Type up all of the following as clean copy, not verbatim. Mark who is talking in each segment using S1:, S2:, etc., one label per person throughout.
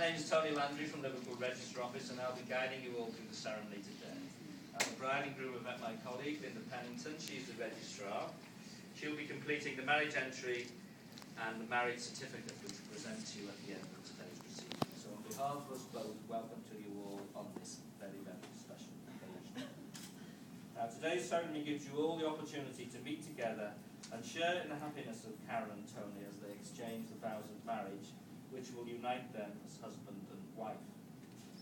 S1: name is Tony Landry from Liverpool Register Office, and I'll be guiding you all through the ceremony today. The bride and groom have met my colleague, Linda Pennington. She's the registrar. She'll be completing the marriage entry and the marriage certificate, which we'll present to you at the end of today's proceedings. So on behalf of us both, welcome to you all on this very, very special occasion. Now, today's ceremony gives you all the opportunity to meet together and share in the happiness of Karyn and Tony as they exchange the vows of marriage, which will unite them as husband and wife.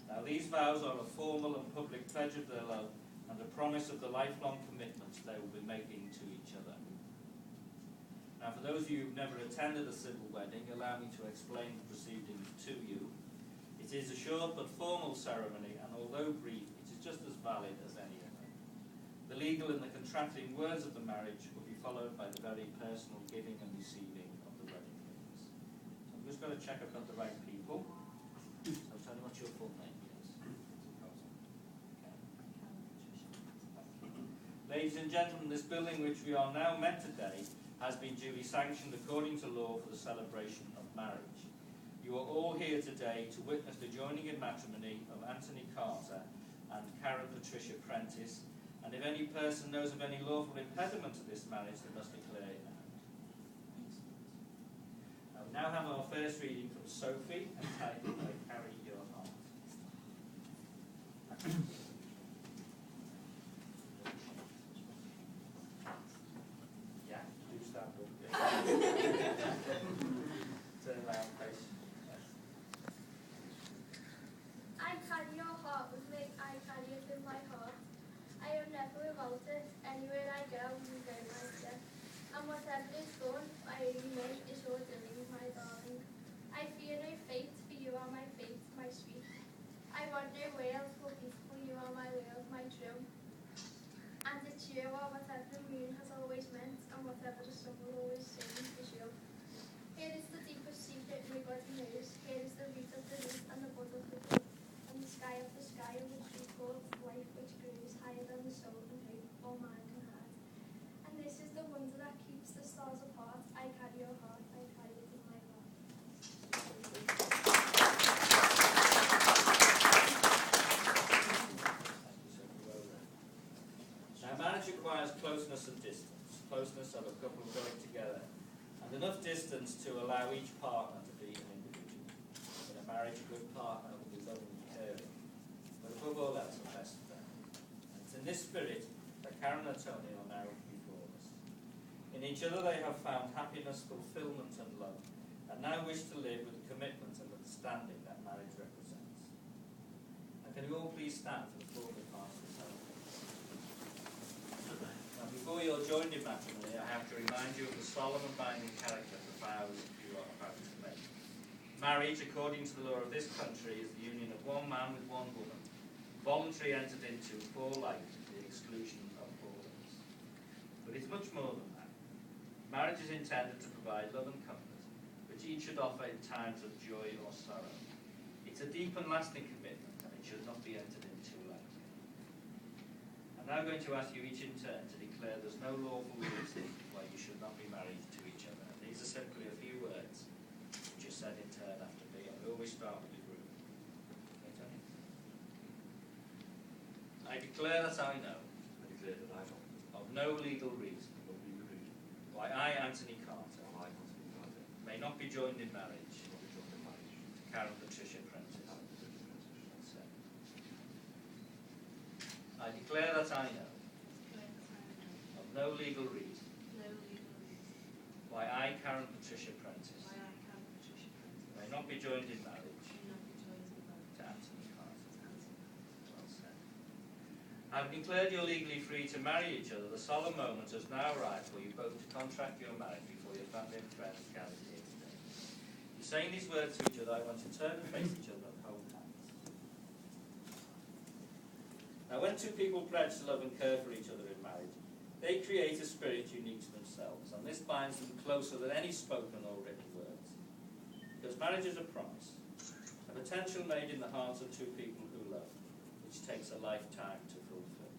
S1: Now, these vows are a formal and public pledge of their love and a promise of the lifelong commitments they will be making to each other. Now, for those of you who've never attended a civil wedding, allow me to explain the proceedings to you. It is a short but formal ceremony, and although brief, it is just as valid as any other. The legal and the contracting words of the marriage will be followed by the very personal giving and receiving of the wedding rings. So I'm just going to check I've got the right people. So tell me what's your full name, please. Ladies and gentlemen, this building which we are now met today has been duly sanctioned according to law for the celebration of marriage. You are all here today to witness the joining in matrimony of Anthony Carter and Karyn Patricia Prentice, and if any person knows of any lawful impediment to this marriage, they must declare it now. We now have our first reading from Sophie, entitled I Carry Your Heart. Turn around, please.
S2: I carry your heart with me, I carry it in my heart. I am never without it, anywhere I go, you go my step. And whatever is done, I only know is your doing, my darling. I fear no fate, for you are my fate, my sweet. I want no world, for peaceful, you are my world, my true. And it's you are whatever the moon has always meant, and whatever the sun will always sing is you. Here is the deepest secret nobody knows. Here is the root of the root and the bud of the bud, and the sky of the sky, and the tree called life which grows higher than the soul and hope all mind can have. And this is the wonder that keeps the stars apart. I carry your heart, I carry it in my heart.
S1: Now, marriage requires closeness and distance, closeness of a couple going together, and enough distance to allow each partner to be an individual. In a marriage, a good partner will be loving and caring, but above all else, a best friend. And it's in this spirit that Karyn and Tony are now before us. In each other they have found happiness, fulfillment and love, and now wish to live with the commitment and understanding that marriage represents. And can you all please stand for the formal part of the ceremony? Now, before you are joined in matrimony, I have to remind you of the solemn and binding character of the vows you are about to make. Marriage, according to the law of this country, is the union of one man with one woman, voluntarily entered into for life, to the exclusion of others. But it's much more than that. Marriage is intended to provide love and comfort, which each should offer in times of joy or sorrow. It's a deep and lasting commitment, and it should not be entered into lightly. I'm now going to ask you each in turn to declare there's no lawful reason why you should not be married to each other. And these are simply a few words which are said in turn after me. I always start with the group. Okay, Tony? I declare that I know of no legal reason why I, Anthony Carter, may not be joined in marriage to Karyn Patricia Prentice. I declare that I know of no legal reason why I, Karyn Patricia Prentice, may not be joined in marriage to Anthony Carter. Well said. I have declared you are legally free to marry each other. The solemn moment has now arrived for you both to contract your marriage before your family and friends gathered here today. In saying these words to each other, I want to turn and face each other and hold hands. Now, when two people pledge to love and care for each other in marriage, they create a spirit unique to themselves, and this binds them closer than any spoken or written words. Because marriage is a promise, a potential made in the hearts of two people who love, which takes a lifetime to fulfill.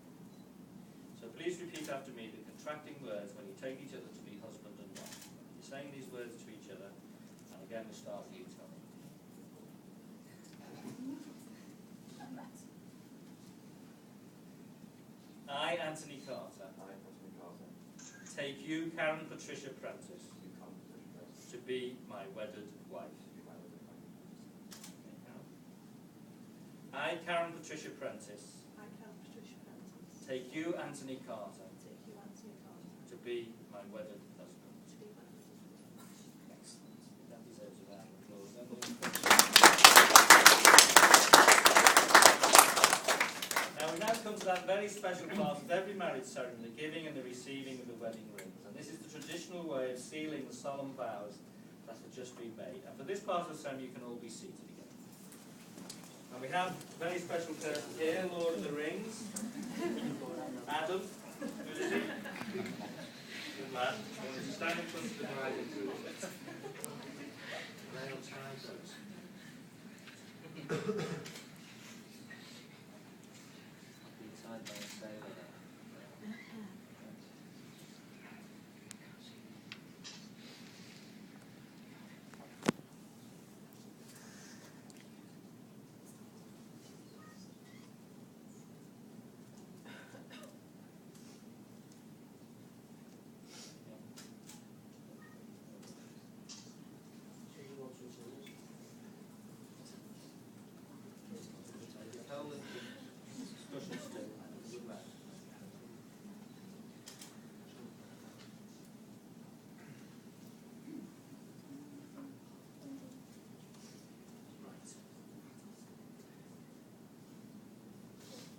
S1: So please repeat after me the contracting words when you take each other to be husband and wife. You're saying these words to each other, and again we start with you, Tony. Anthony Carter,
S3: I, Anthony Carter,
S1: take you, Karyn Patricia Prentice,
S3: do come to this place
S1: to be my wedded wife.
S3: to be my wedded wife.
S1: I, Karyn Patricia Prentice,
S4: I, Karyn Patricia Prentice,
S1: take you, Anthony Carter,
S4: take you, Anthony Carter,
S1: to be my wedded husband.
S4: to be my husband.
S1: Excellent. That deserves a round of applause. Now we now come to that very special part of every marriage ceremony, the giving and the receiving of the wedding rings. And this is the traditional way of sealing the solemn vows that have just been made. And for this part of the ceremony, you can all be seated again. And we have a very special person here, Lord of the Rings, Adam. Who is he? Good lad. Stand in front of the bride and groom. They'll try those. Inside by a sailor there.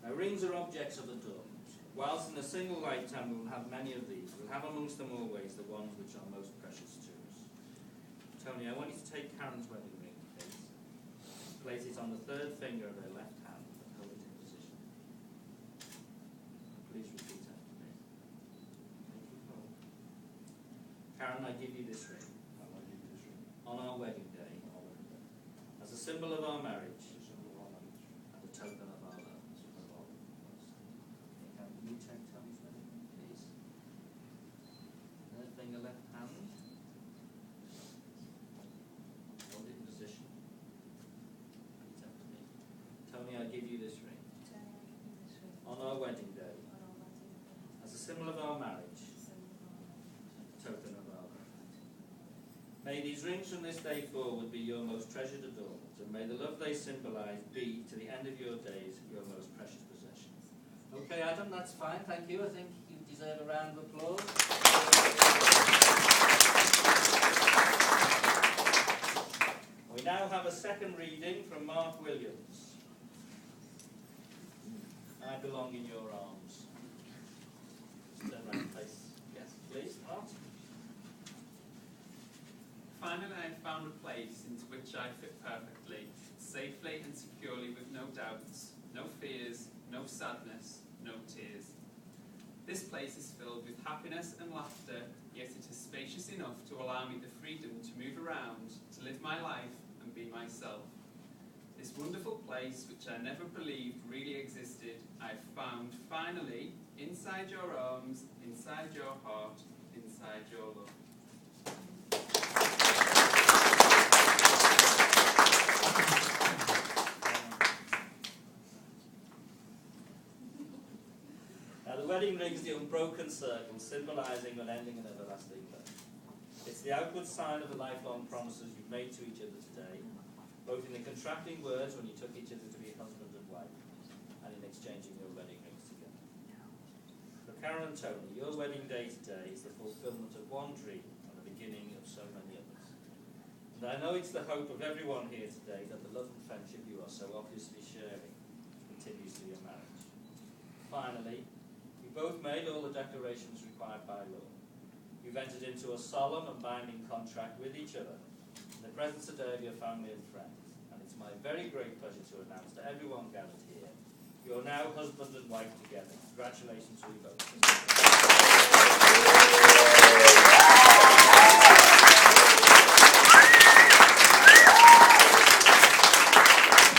S1: Now, rings are objects of adornment. Whilst in a single lifetime we will have many of these, we'll have amongst them always the ones which are most precious to us. Tony, I want you to take Karyn's wedding ring, please. Place it on the third finger of her left hand and hold it in position. Please repeat after me. Thank you, Paul. Karyn, I give you this ring
S3: And I give you this ring
S1: on our wedding day
S3: on our wedding day,
S1: as a symbol of our marriage
S3: as a symbol of our marriage,
S1: and a token of our love.
S3: as a symbol of our love.
S1: Can you take Tony's wedding ring, please? Third finger, left hand. Hold it in position. Repeat after me. Tony, I give you this ring
S4: Tony, I give you this ring
S1: on our wedding day
S4: on our wedding day,
S1: as a symbol of our marriage,
S4: as a symbol of our marriage.
S1: a token of our love. May these rings from this day forward be your most treasured adornment, and may the love they symbolize be, to the end of your days, your most precious possession. Okay, Adam, that's fine, thank you. I think you deserve a round of applause. We now have a second reading from Mark Williams. I belong in your arms. Just turn around, please. Yes, please, Mark.
S5: Finally, I found a place into which I fit perfectly, safely and securely, with no doubts, no fears, no sadness, no tears. This place is filled with happiness and laughter, yet it is spacious enough to allow me the freedom to move around, to live my life and be myself. This wonderful place, which I never believed really existed, I found finally inside your arms, inside your heart, inside your love.
S1: Now the wedding ring is the unbroken circle, symbolising an ending and everlasting love. It's the outward sign of the lifelong promises you've made to each other today, both in the contracting words when you took each other to be husband and wife, and in exchanging your wedding rings together. For Karyn and Tony, your wedding day today is the fulfilment of one dream and the beginning of so many others. And I know it's the hope of everyone here today that the love and friendship you are so obviously sharing continues to your marriage. Finally, you both made all the declarations required by law. You've entered into a solemn and binding contract with each other in the presence today of your family and friends. And it's my very great pleasure to announce to everyone gathered here, you are now husband and wife together. Congratulations to you both.